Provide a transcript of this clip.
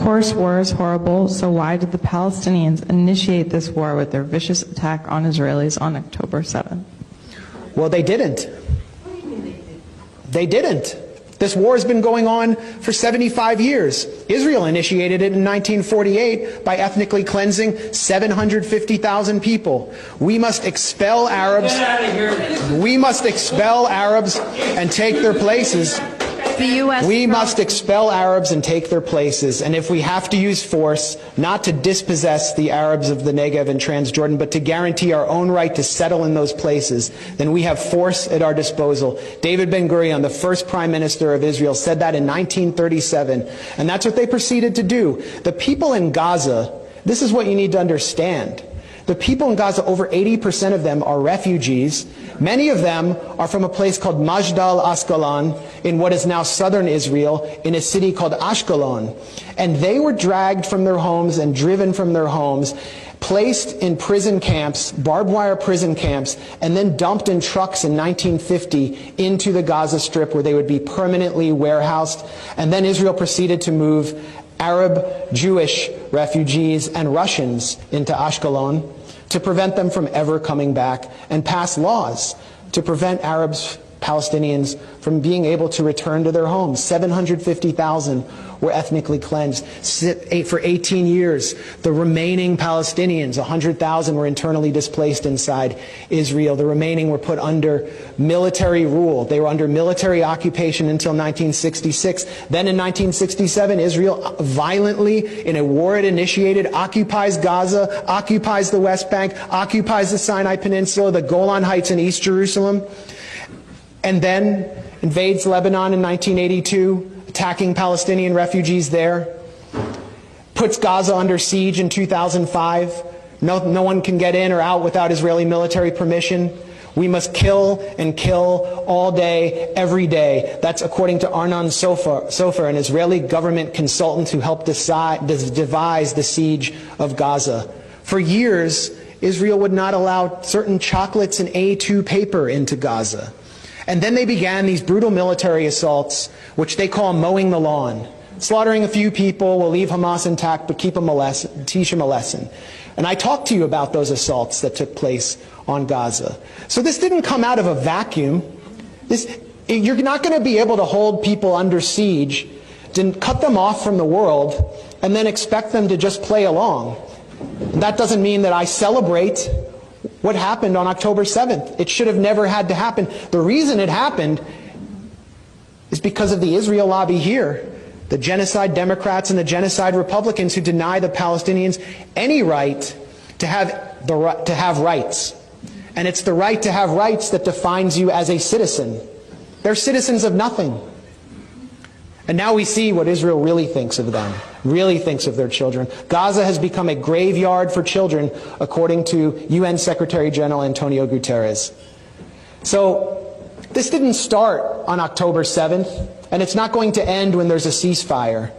course, war is horrible, so why did the Palestinians initiate this war with their vicious attack on Israelis on October 7th? Well, they didn't. What do you mean they didn't? They didn't. This war has been going on for 75 years. Israel initiated it in 1948 by ethnically cleansing 750,000 people. We must expel Arabs. Get out of here. We must expel Arabs and take their places. We must expel Arabs and take their places. And if we have to use force, not to dispossess the Arabs of the Negev and Transjordan, but to guarantee our own right to settle in those places, then we have force at our disposal. David Ben-Gurion, the first prime minister of Israel, said that in 1937. And that's what they proceeded to do. The people in Gaza, this is what you need to understand. The people in Gaza, over 80% of them are refugees. Many of them are from a place called Majdal Asqalon in what is now southern Israel, in a city called Ashkelon. And they were dragged from their homes and driven from their homes, placed in prison camps, barbed wire prison camps, and then dumped in trucks in 1950 into the Gaza Strip, where they would be permanently warehoused. And then Israel proceeded to move Arab, Jewish refugees and Russians into Ashkelon to prevent them from ever coming back, and pass laws to prevent Arabs, Palestinians from being able to return to their homes. 750,000 were ethnically cleansed. For 18 years, the remaining Palestinians, 100,000, were internally displaced inside Israel. The remaining were put under military rule. They were under military occupation until 1966. Then in 1967, Israel violently, in a war it initiated, occupies Gaza, occupies the West Bank, occupies the Sinai Peninsula, the Golan Heights in East Jerusalem, and then invades Lebanon in 1982, attacking Palestinian refugees there, puts Gaza under siege in 2005. No one can get in or out without Israeli military permission. We must kill and kill all day, every day. That's according to Arnon Sofer, an Israeli government consultant who helped devise the siege of Gaza. For years, Israel would not allow certain chocolates and A2 paper into Gaza. And then they began these brutal military assaults, which they call mowing the lawn. Slaughtering a few people, will leave Hamas intact, but teach them a lesson. And I talked to you about those assaults that took place on Gaza. So this didn't come out of a vacuum. You're not going to be able to hold people under siege, to cut them off from the world, and then expect them to just play along. That doesn't mean that I celebrate what happened on October 7th. It should have never had to happen. The reason it happened is because of the Israel lobby here, the genocide Democrats and the genocide Republicans who deny the Palestinians any right to have rights. And it's the right to have rights that defines you as a citizen. They're citizens of nothing. And now we see what Israel really thinks of them, really thinks of their children. Gaza has become a graveyard for children, according to UN Secretary General Antonio Guterres. So this didn't start on October 7th, and it's not going to end when there's a ceasefire.